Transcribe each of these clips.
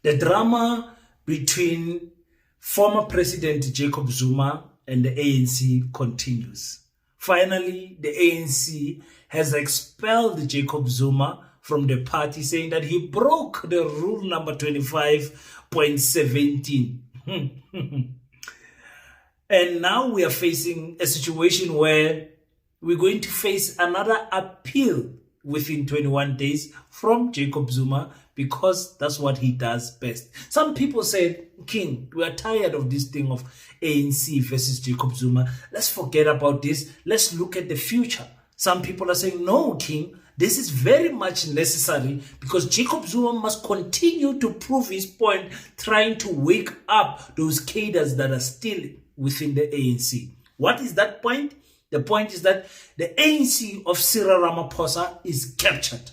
The drama between former President Jacob Zuma and the ANC continues. Finally, the ANC has expelled Jacob Zuma from the party, saying that he broke the rule number 25.17. And now we are facing a situation where we're going to face another appeal within 21 days from Jacob Zuma, because that's what he does best. Some people said, King, we are tired of this thing of ANC versus Jacob Zuma. Let's forget about this. Let's look at the future. Some people are saying, no, King, this is very much necessary because Jacob Zuma must continue to prove his point, trying to wake up those cadres that are still within the ANC. What is that point? The point is that the ANC of Cyril Ramaphosa is captured.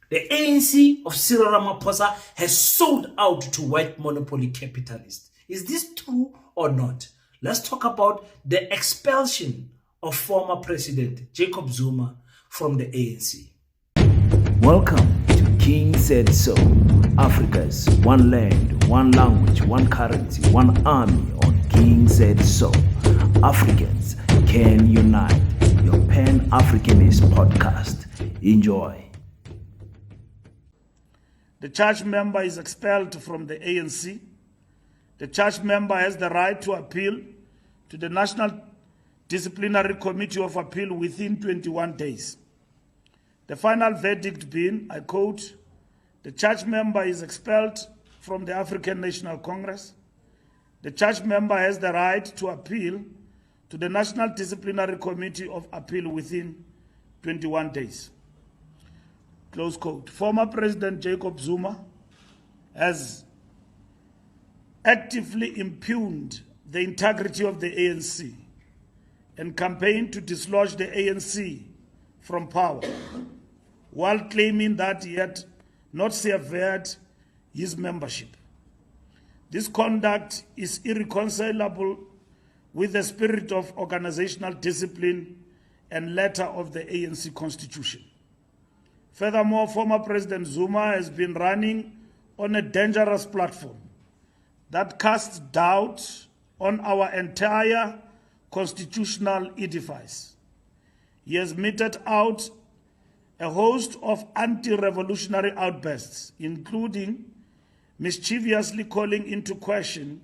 The ANC of Cyril Ramaphosa has sold out to white monopoly capitalists. Is this true or not? Let's talk about the expulsion of former President Jacob Zuma from the ANC. Welcome to King Said So, Africa's one land, one language, one currency, one army on King Said So. Africans can unite. Your Pan-Africanist podcast. Enjoy. The church member is expelled from the ANC. The church member has the right to appeal to the National Disciplinary Committee of Appeal within 21 days. The final verdict being, I quote, the church member is expelled from the African National Congress. The church member has the right to appeal to the National Disciplinary Committee of Appeal within 21 days. Close quote. Former President Jacob Zuma has actively impugned the integrity of the ANC and campaigned to dislodge the ANC from power, while claiming that he had not severed his membership. This conduct is irreconcilable with the spirit of organizational discipline and letter of the ANC Constitution. Furthermore, former President Zuma has been running on a dangerous platform that casts doubt on our entire constitutional edifice. He has meted out a host of anti-revolutionary outbursts, including mischievously calling into question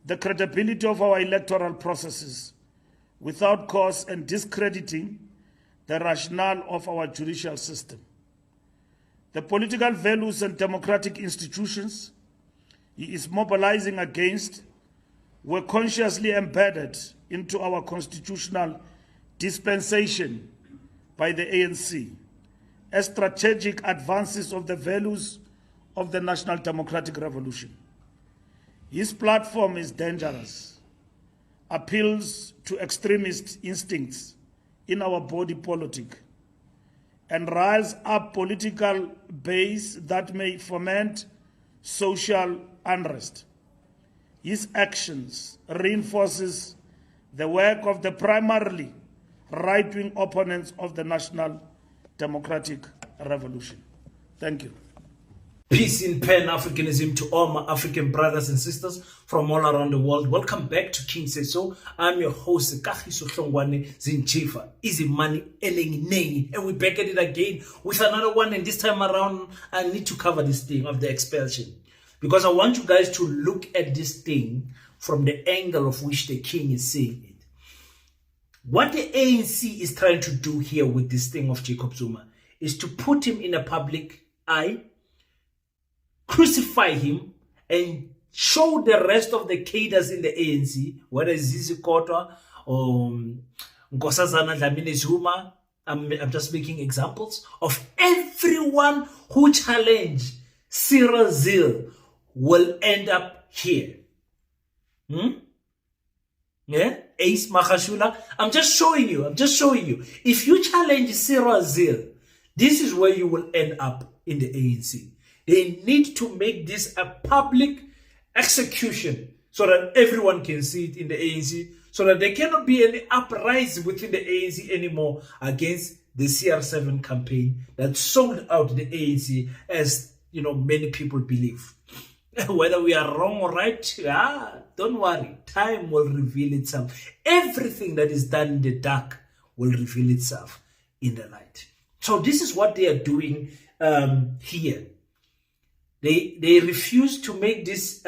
the credibility of our electoral processes without cause and discrediting the rationale of our judicial system. The political values and democratic institutions he is mobilizing against were consciously embedded into our constitutional dispensation by the ANC as strategic advances of the values of the National Democratic Revolution. His platform is dangerous, appeals to extremist instincts in our body politic, and riles up political base that may foment social unrest. His actions reinforces the work of the primarily right-wing opponents of the National Democratic Revolution. Thank you. Peace in Pan-Africanism to all my African brothers and sisters from all around the world. Welcome back to King Says So. I'm your host, Kagiso Hlongwane Zinchifa. Easy money, elengi, and we're back at it again with another one. And this time around, I need to cover this thing of the expulsion, because I want you guys to look at this thing from the angle of which the king is seeing it. What the ANC is trying to do here with this thing of Jacob Zuma is to put him in a public eye, crucify him, and show the rest of the cadres in the ANC, whether it's Zizi Kodwa or Nkosazana Dlamini Zuma. I'm just making examples of everyone who challenged Cyril Zil will end up here. Yeah, Ace Makashula. I'm just showing you. If you challenge Cyril Zil, this is where you will end up in the ANC. They need to make this a public execution so that everyone can see it in the ANC, so that there cannot be any uprising within the ANC anymore against the CR7 campaign that sold out the ANC as many people believe. Whether we are wrong or right, don't worry. Time will reveal itself. Everything that is done in the dark will reveal itself in the light. So this is what they are doing here. They refuse to make this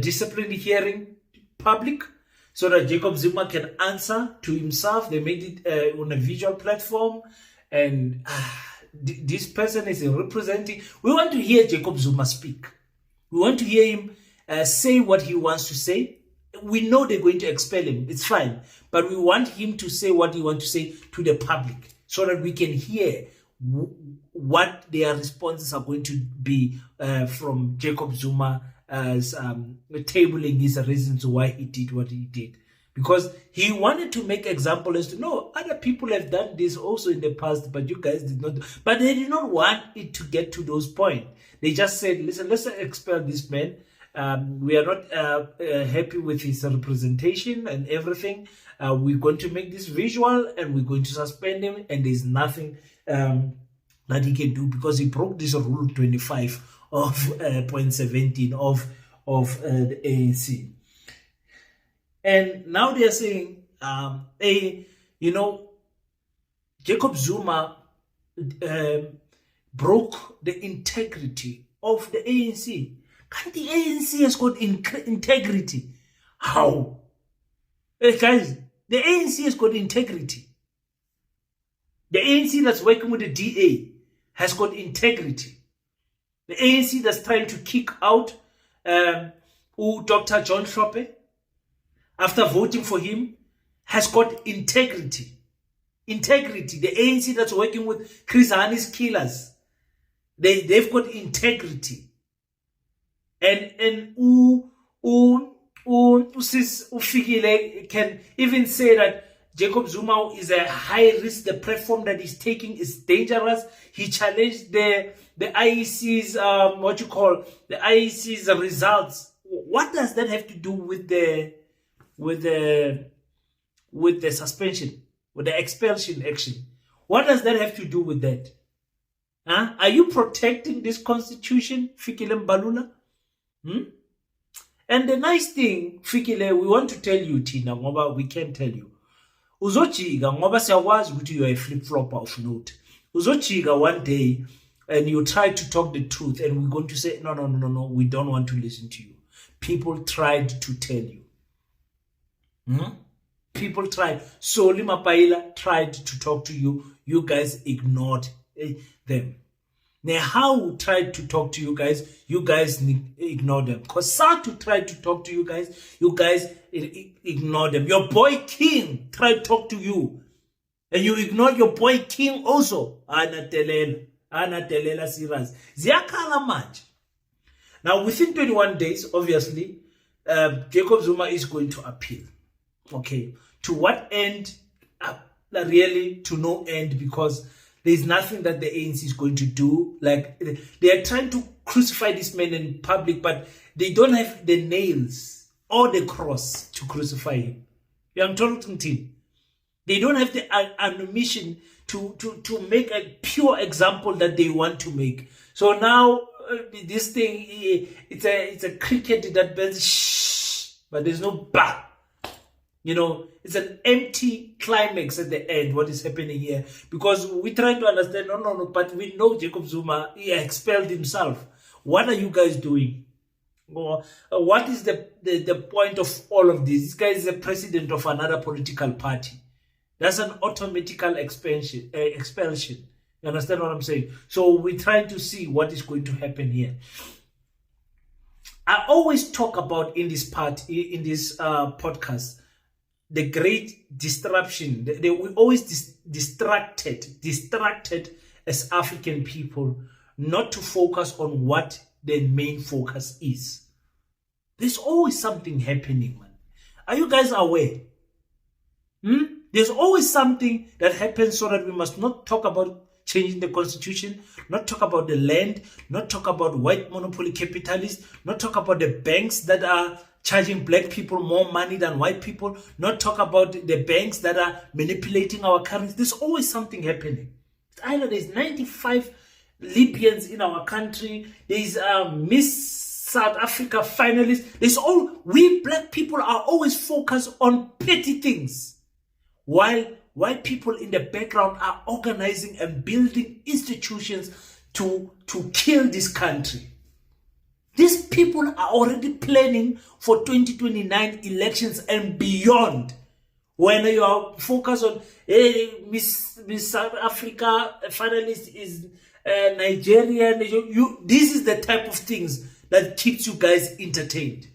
disciplinary hearing public so that Jacob Zuma can answer to himself. They made it on a visual platform, and this person is representing. We want to hear Jacob Zuma speak. We want to hear him say what he wants to say. We know they're going to expel him. It's fine. But we want him to say what he wants to say to the public so that we can hear what their responses are going to be from Jacob Zuma as tabling his reasons why he did what he did. Because he wanted to make example as to, no, other people have done this also in the past, but you guys did not. But they did not want it to get to those points. They just said, listen, let's expel this man. We are not happy with his representation and everything. We're going to make this visual and we're going to suspend him. And there's nothing that he can do because he broke this rule 25 of point 17 of the ANC. And now they are saying, Jacob Zuma broke the integrity of the ANC. Can't the ANC has got integrity? How? Hey guys, the ANC has got integrity. The ANC that's working with the DA has got integrity. The ANC that's trying to kick out Dr. John Shope after voting for him has got integrity. Integrity. The ANC that's working with Chris Hani's killers, they've got integrity. And Sis Ufikile can even say that Jacob Zuma is a high risk. The platform that he's taking is dangerous. He challenged the IEC's the IEC's results. What does that have to do with the suspension, with the expulsion action? What does that have to do with that? Huh? Are you protecting this constitution, Fikile Mbalula? And the nice thing, Fikile, we want to tell you, Tina, ngoba we can tell you. Uzochiga ngoba siyawazi ukuthi you are a flip-flopper of note. Uzochiga one day and you try to talk the truth and we're going to say, no, we don't want to listen to you. People tried to tell you. People tried. Soli Mapaila tried to talk to you. You guys ignored them. Nehawu tried to talk to you guys ignored them. Kosatu tried to talk to you guys ignored them. Your boy King tried to talk to you, and you ignored your boy King also. Ana telela serious. Ziyakhala manje. Now within 21 days, obviously, Jacob Zuma is going to appeal. Okay, to what end? Really, to no end, because there's nothing that the ANC is going to do. Like, they are trying to crucify this man in public, but they don't have the nails or the cross to crucify him. I'm talking to him. They don't have the ammunition to make a pure example that they want to make. So now, this thing, it's a cricket that bends shh, but there's no bah. It's an empty climax at the end, what is happening here. Because we try to understand, no, but we know Jacob Zuma, he expelled himself. What are you guys doing? What is the point of all of this? This guy is the president of another political party. That's an automatic expulsion. You understand what I'm saying? So we're trying to see what is going to happen here. I always talk about in this podcast, the great disruption. We always distracted as African people, not to focus on what the main focus is. There's always something happening, man. Are you guys aware? There's always something that happens, so that we must not talk about changing the constitution, not talk about the land, not talk about white monopoly capitalists, not talk about the banks that are charging black people more money than white people, not talk about the banks that are manipulating our currency. There's always something happening. It's either there's Libyans in our country. There's Miss South Africa finalists. We black people are always focused on petty things, while white people in the background are organizing and building institutions to kill this country. These people are already planning for 2029 elections and beyond. When you are focused on Miss South Africa finalist is Nigerian, this is the type of things that keeps you guys entertained.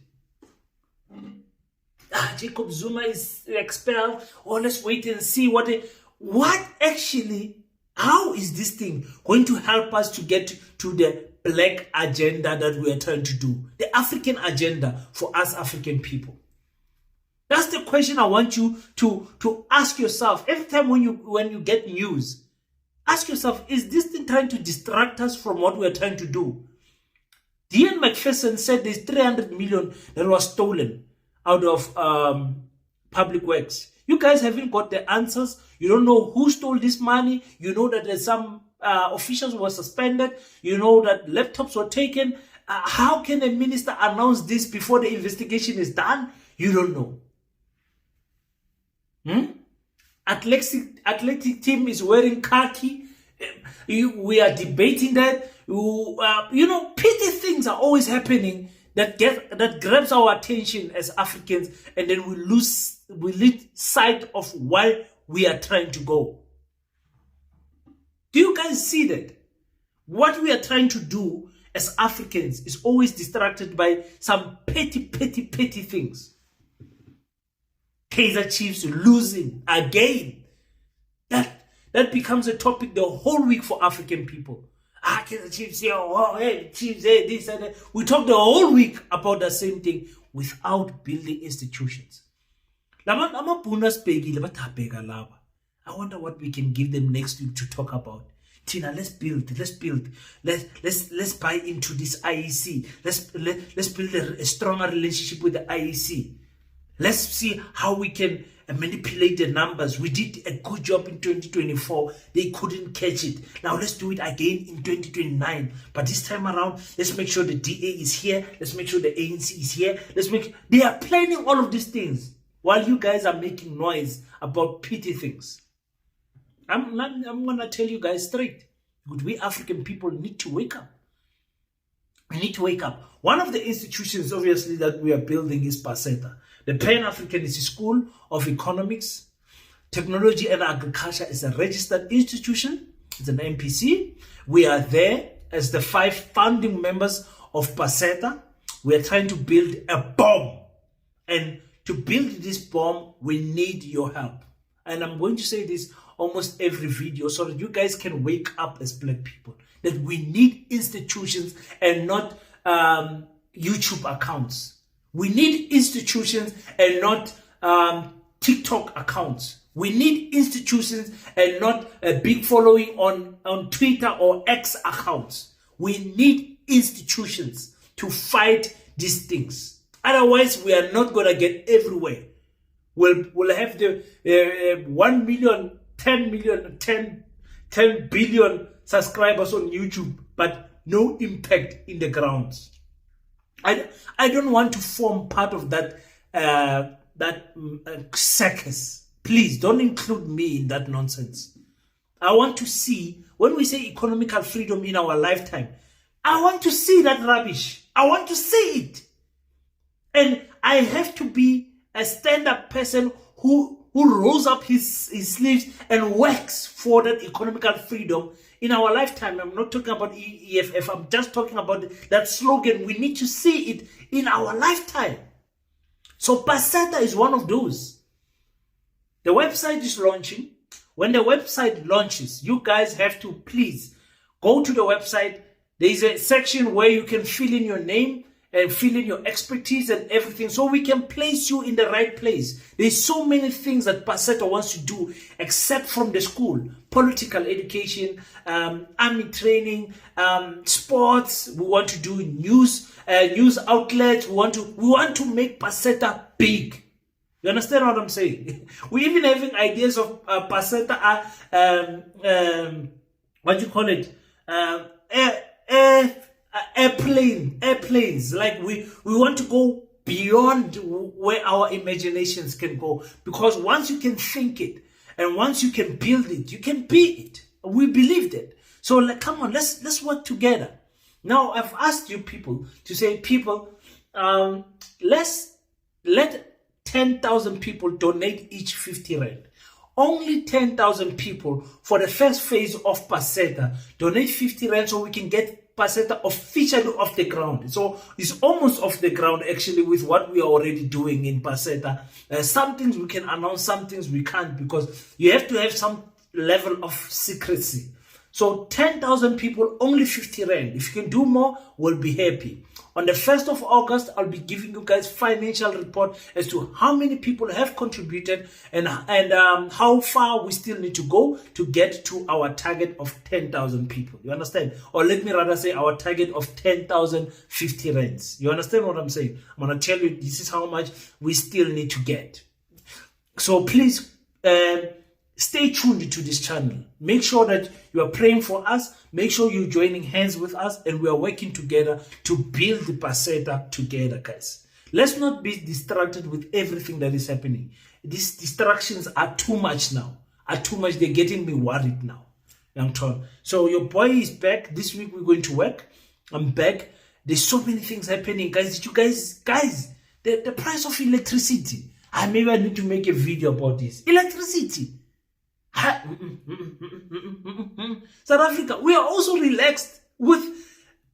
Jacob Zuma is expelled. Oh, let's wait and see how is this thing going to help us to get to the black agenda that we are trying to do, the African agenda for us African people? That's the question I want you to ask yourself every time when you get news. Ask yourself, is this thing trying to distract us from what we are trying to do? Dean McPherson said there's 300 million that was stolen out of public works. You guys haven't got the answers. You don't know who stole this money. You know that there's some officials were suspended. You know that laptops were taken. How can a minister announce this before the investigation is done? You don't know. Athletic team is wearing khaki. We are debating that. Petty things are always happening that grabs our attention as Africans, and then we lose sight of where we are trying to go. Do you guys see that? What we are trying to do as Africans is always distracted by some petty things. Kaizer Chiefs losing again. That becomes a topic the whole week for African people. Kaizer Chiefs here, Chiefs there, this and that. We talk the whole week about the same thing without building institutions. I wonder what we can give them next week to talk about. Tina, let's build. Let's buy into this IEC. Let's build a stronger relationship with the IEC. Let's see how we can manipulate the numbers. We did a good job in 2024. They couldn't catch it. Now let's do it again in 2029. But this time around, let's make sure the DA is here. Let's make sure the ANC is here. They are planning all of these things while you guys are making noise about petty things. I'm going to tell you guys straight. We African people need to wake up. We need to wake up. One of the institutions, obviously, that we are building is PASETA. The Pan-Africanist School of Economics, Technology and Agriculture is a registered institution. It's an MPC. We are there as the 5 founding members of PASETA. We are trying to build a bomb. And to build this bomb, we need your help. And I'm going to say this almost every video so that you guys can wake up as black people. That we need institutions and not YouTube accounts. We need institutions and not TikTok accounts. We need institutions and not a big following on Twitter or X accounts. We need institutions to fight these things. Otherwise, we are not going to get everywhere. We'll have the 1 million, 10 million, 10 billion subscribers on YouTube, but no impact in the grounds. I don't want to form part of that circus. Please don't include me in that nonsense. I want to see, when we say economical freedom in our lifetime, I want to see that rubbish. I want to see it. And I have to be a stand-up person who rolls up his sleeves and works for that economical freedom in our lifetime. I'm not talking about EFF. I'm just talking about that slogan. We need to see it in our lifetime. So PASETA is one of those. The website is launching. When the website launches, you guys have to please go to the website. There is a section where you can fill in your name and fill in your expertise and everything so we can place you in the right place. There's so many things that PASETA wants to do except from the school. Political education, army training, sports. We want to do news outlets. We want to make PASETA big. You understand what I'm saying? We even having ideas of PASETA, airplanes. Like we want to go beyond where our imaginations can go, because once you can think it and once you can build it, you can be it. We believed it. So like, come on, let's work together. Now I've asked you people to say, people, let's let 10,000 people donate each 50 rand. Only 10,000 people for the first phase of PASETA donate 50 rand so we can get PASETA officially off the ground. So it's almost off the ground actually with what we are already doing in PASETA. Some things we can announce, some things we can't, because you have to have some level of secrecy. So 10,000 people, only 50 rand. If you can do more, we'll be happy. On the 1st of August, I'll be giving you guys financial report as to how many people have contributed and how far we still need to go to get to our target of 10,000 people. You understand? Or let me rather say our target of 10,050 rands. You understand what I'm saying? I'm going to tell you this is how much we still need to get. So please, stay tuned to this channel. Make sure that you are praying for us. Make sure you're joining hands with us, and we are working together to build the PASETA together, guys. Let's not be distracted with everything that is happening. These distractions are too much now. They're getting me worried now. Young Tom. So your boy is back. This week we're going to work. I'm back. There's so many things happening, guys. The price of electricity. Maybe I need to make a video about this. Electricity. South Africa, we are also relaxed with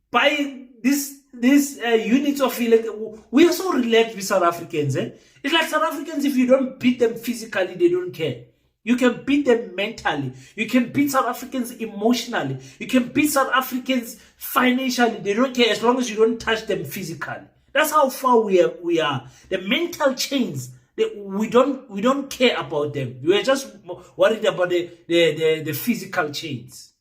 buying these units of electricity. We are so relaxed with South Africans. It's like South Africans, if you don't beat them physically, they don't care. You can beat them mentally. You can beat South Africans emotionally. You can beat South Africans financially. They don't care as long as you don't touch them physically. That's how far we are. The mental chains, we don't care about them. We are just worried about the physical chains.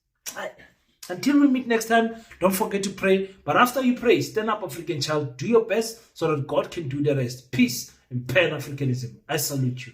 Until we meet next time, don't forget to pray. But after you pray, stand up, African child. Do your best so that God can do the rest. Peace and Pan-Africanism. I salute you.